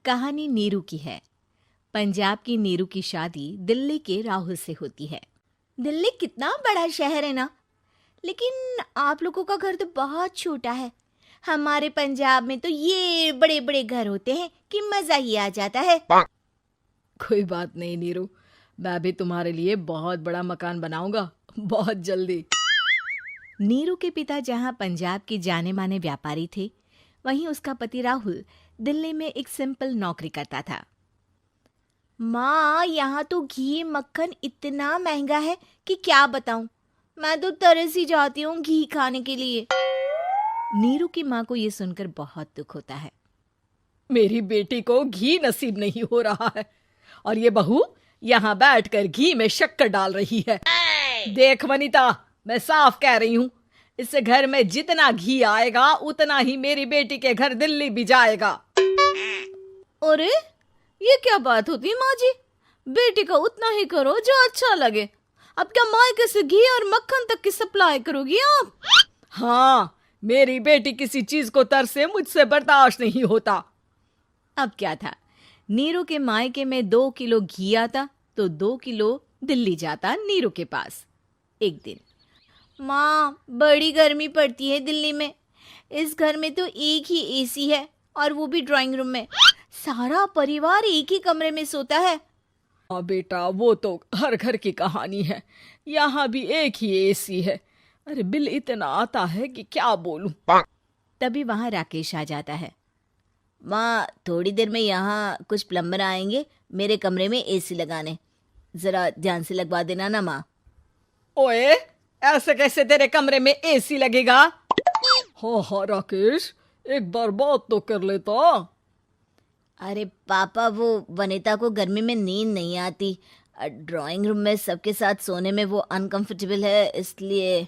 कहानी नीरू की है। पंजाब की नीरू की शादी दिल्ली के राहुल से होती है। दिल्ली कितना बड़ा शहर है ना, लेकिन आप लोगों का घर तो बहुत छोटा है। हमारे पंजाब में तो ये बड़े बड़े घर होते हैं कि मजा ही आ जाता है। कोई बात नहीं नीरू, मैं भी तुम्हारे लिए बहुत बड़ा मकान बनाऊंगा, बहुत जल्दी। नीरू के पिता जहाँ पंजाब के जाने माने व्यापारी थे, वहीं उसका पति राहुल दिल्ली में एक सिंपल नौकरी करता था। माँ, यहाँ तो घी मक्खन इतना महंगा है कि क्या बताऊं। मैं तो तरस ही जाती हूँ घी खाने के लिए। नीरू की माँ को ये सुनकर बहुत दुख होता है। मेरी बेटी को घी नसीब नहीं हो रहा है और ये बहू यहाँ बैठकर घी में शक्कर डाल रही है। देख वनिता, मैं साफ कह रही हूँ, इस घर में जितना घी आएगा उतना ही मेरी बेटी के घर दिल्ली भी जाएगा। अरे ये क्या बात होती माँ जी, बेटी का उतना ही करो जो अच्छा लगे। अब क्या मायके से घी और मक्खन तक की सप्लाई करोगी आप? हाँ, मेरी बेटी किसी चीज को तरसे मुझसे बर्दाश्त नहीं होता। अब क्या था, नीरू के मायके में 2 किलो घी आता तो 2 किलो दिल्ली जाता नीरू के पास। एक दिन, माँ बड़ी गर्मी पड़ती है दिल्ली में। इस घर में तो एक ही एसी है और वो भी ड्राइंग रूम में। सारा परिवार एक ही कमरे में सोता है। हाँ बेटा, वो तो हर घर की कहानी है। यहाँ भी एक ही एसी है। अरे बिल इतना आता है कि क्या बोलूं। तभी वहां राकेश आ जाता है। माँ, थोड़ी देर में यहाँ कुछ प्लम्बर आएंगे मेरे कमरे में एसी लगाने, जरा ध्यान से लगवा देना ना माँ। ओए, ऐसे कैसे तेरे कमरे में एसी लगेगा? हाँ राकेश, एक बार बात तो कर लेता। अरे पापा, वो वनिता को गर्मी में नींद नहीं आती। ड्राइंग रूम में सबके साथ सोने में वो अनकंफर्टेबल है, इसलिए।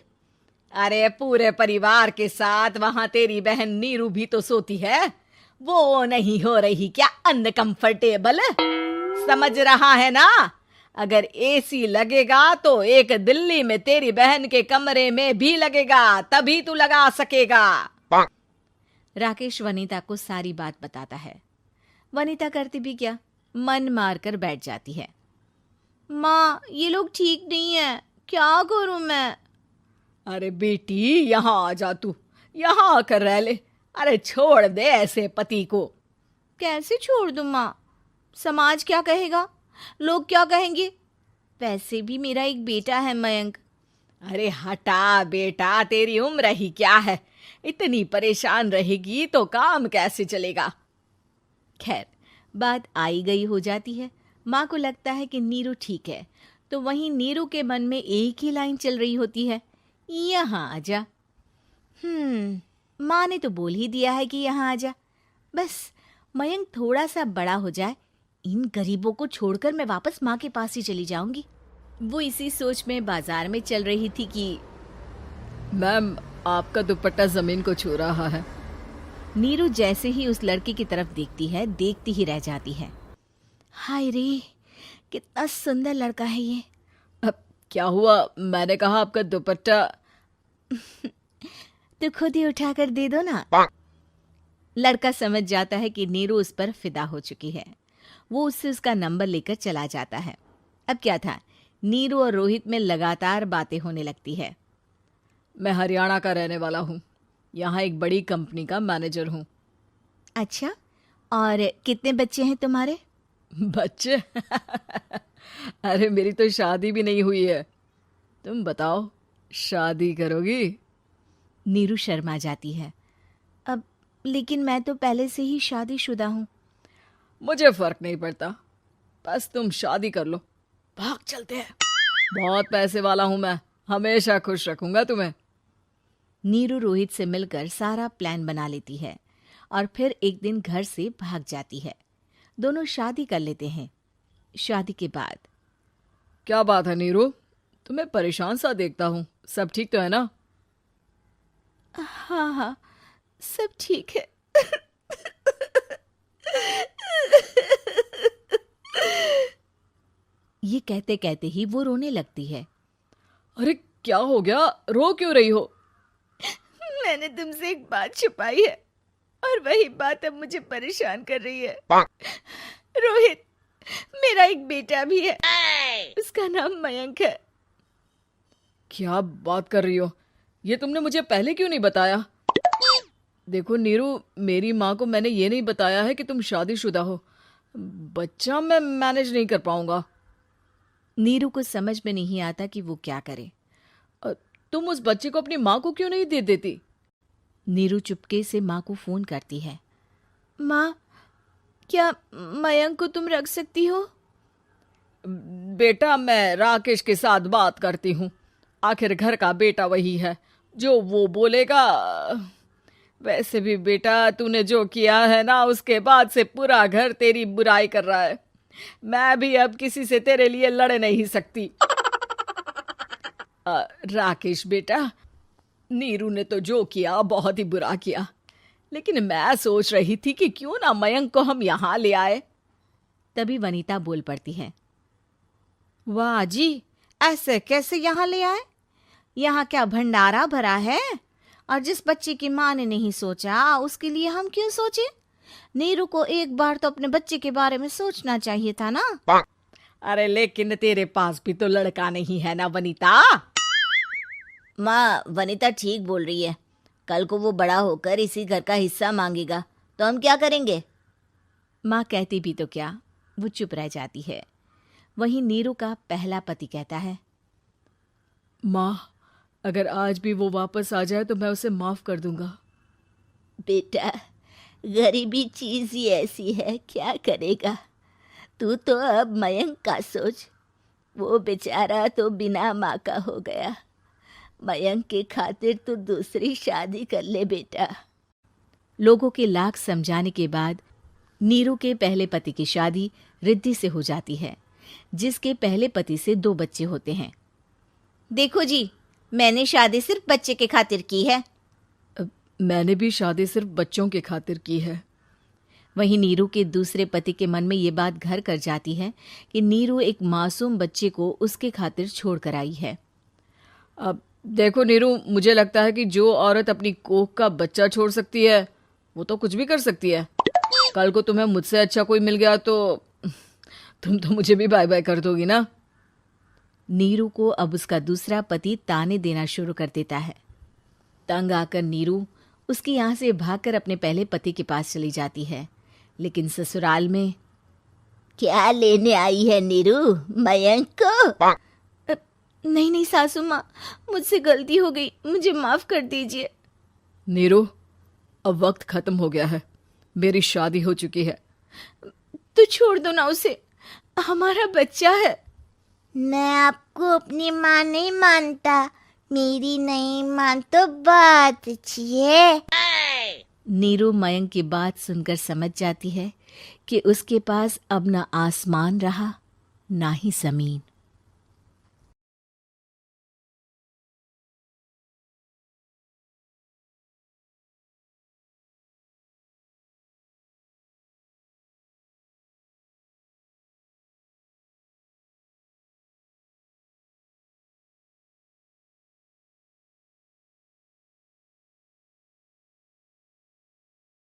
अरे पूरे परिवार के साथ वहां तेरी बहन नीरू भी तो सोती है, वो नहीं हो रही क्या अनकंफर्टेबल? समझ रहा है ना? अगर एसी लगेगा तो एक दिल्ली में तेरी बहन के कमरे में भी लगेगा, तभी तू लगा सकेगा। राकेश वनिता को सारी बात बताता है। वनिता करती भी क्या, मन मार कर बैठ जाती है। माँ, ये लोग ठीक नहीं है, क्या करूं मैं? अरे बेटी, यहाँ आ जा, तू यहाँ आकर रह ले। अरे छोड़ दे ऐसे पति को। कैसे छोड़ दूं माँ? समाज क्या कहेगा, लोग क्या कहेंगे? वैसे भी मेरा एक बेटा है मयंक। अरे हटा बेटा, तेरी उम्र ही क्या है, इतनी परेशान रहेगी तो काम कैसे चलेगा। खैर, बात आई गई हो जाती है। माँ को लगता है कि नीरू ठीक है, तो वहीं नीरू के मन में एक ही लाइन चल रही होती है, यहाँ आजा। माँ ने तो बोल ही दिया है कि यहाँ आजा। बस मयंक थोड़ा सा बड़ा हो जाए, इन गरीबों को छोड़कर मैं वापस माँ के पास ही चली जाऊंगी। वो इसी सोच में बाजार में चल रही थी कि मैम, आपका दुपट्टा जमीन को छू रहा है। नीरू जैसे ही उस लड़के की तरफ देखती है, देखती ही रह जाती है। हाय रे, कितना सुंदर लड़का है ये। अब क्या हुआ? मैंने कहा आपका दुपट्टा। तो खुद ही उठाकर दे दो ना। लड़का समझ जाता है कि नीरू उस पर फिदा हो चुकी है। वो उससे उसका नंबर लेकर चला जाता है। अब क्या था, नीरू और रोहित में लगातार बातें होने लगती है। मैं हरियाणा का रहने वाला हूँ, यहाँ एक बड़ी कंपनी का मैनेजर हूँ। अच्छा, और कितने बच्चे हैं तुम्हारे? बच्चे? अरे मेरी तो शादी भी नहीं हुई है। तुम बताओ, शादी करोगी? नीरू शर्मा जाती है। अब लेकिन मैं तो पहले से ही शादीशुदा हूँ। मुझे फर्क नहीं पड़ता, बस तुम शादी कर लो, भाग चलते हैं। बहुत पैसे वाला हूं मैं, हमेशा खुश रखूंगा तुम्हें। नीरू रोहित से मिलकर सारा प्लान बना लेती है और फिर एक दिन घर से भाग जाती है। दोनों शादी कर लेते हैं। शादी के बाद, क्या बात है नीरू, तुम्हें परेशान सा देखता हूँ, सब ठीक तो है ना? हाँ हाँ, सब ठीक है। ये कहते कहते ही वो रोने लगती है। अरे क्या हो गया, रो क्यों रही हो? मैंने तुमसे एक बात छुपाई है। और वही बात अब मुझे परेशान कर रही है। रोहित, मेरा एक बेटा भी है, उसका नाम मयंक है। क्या बात कर रही हो? ये तुमने मुझे पहले क्यों नहीं बताया? देखो नीरू, मेरी माँ को मैंने ये नहीं बताया है कि तुम शादीशुदा हो। बच्चा मैं मैनेज नहीं कर पाऊंगा। नीरू को समझ में नहीं आता कि वो क्या करे। तुम उस बच्चे को अपनी माँ को क्यों नहीं दे देती? नीरू चुपके से माँ को फोन करती है। माँ, क्या मयंक को तुम रख सकती हो? बेटा, मैं राकेश के साथ बात करती हूँ। आखिर घर का बेटा वही है, जो वो बोलेगा। वैसे भी बेटा, तूने जो किया है ना, उसके बाद से पूरा घर तेरी बुराई कर रहा है। मैं भी अब किसी से तेरे लिए लड़ नहीं सकती। राकेश बेटा, नीरू ने तो जो किया बहुत ही बुरा किया, लेकिन मैं सोच रही थी कि क्यों ना मयंक को हम यहाँ ले आए। तभी वनीता बोल पड़ती है। वाह जी, ऐसे कैसे यहाँ ले आए? यहाँ क्या भंडारा भरा है? और जिस बच्चे की माँ ने नहीं सोचा, उसके लिए हम क्यों सोचे? नीरू को एक बार तो अपने बच्चे के बारे में सोचना चाहिए था ना। अरे लेकिन तेरे पास भी तो लड़का नहीं है ना वनीता। माँ, वनीता ठीक बोल रही है। कल को वो बड़ा होकर इसी घर का हिस्सा मांगेगा तो हम क्या करेंगे? माँ कहती भी तो क्या, वो चुप रह जाती है। वहीं नीरू का पहला पति कहता है। माँ, अगर आज भी वो वापस आ जाए तो मैं उसे माफ कर दूंगा। बेटा, गरीबी चीज ही ऐसी है, क्या करेगा? तू तो अब मयंक का सोच। वो बेचारा तो बिना माँ का हो गया। मयंक के खातिर तू दूसरी शादी कर ले बेटा। लोगों के लाख समझाने के बाद नीरू के पहले पति की शादी रिद्धि से हो जाती है, जिसके पहले पति से 2 बच्चे होते हैं। देखो जी, मैंने शादी सिर्फ बच्चे के खातिर की है। मैंने भी शादी सिर्फ बच्चों के खातिर की है। वहीं नीरू के दूसरे पति के मन में ये बात घर कर जाती है कि नीरू एक मासूम बच्चे को उसके खातिर छोड़ कर आई है। अब देखो नीरू, मुझे लगता है कि जो औरत अपनी कोख का बच्चा छोड़ सकती है, वो तो कुछ भी कर सकती है। कल को तुम्हें मुझसे अच्छा कोई मिल गया तो तुम तो मुझे भी बाय बाय कर दोगी ना। नीरू को अब उसका दूसरा पति ताने देना शुरू कर देता है। तंग आकर नीरू उसके यहाँ से भागकर अपने पहले पति के पास चली जाती है, लेकिन ससुराल में क्या लेने आई है नीरू, मयंक को? नहीं नहीं सासू माँ, मुझसे गलती हो गई, मुझे माफ कर दीजिए। नीरू, अब वक्त खत्म हो गया है, मेरी शादी हो चुकी है। तो छोड़ दो ना उसे, हमारा बच्चा है। मैं आपको अपनी माँ नहीं मानता, मेरी नहीं मान तो बात अच्छी है। नीरू मयंक की बात सुनकर समझ जाती है कि उसके पास अब ना आसमान रहा ना ही जमीन।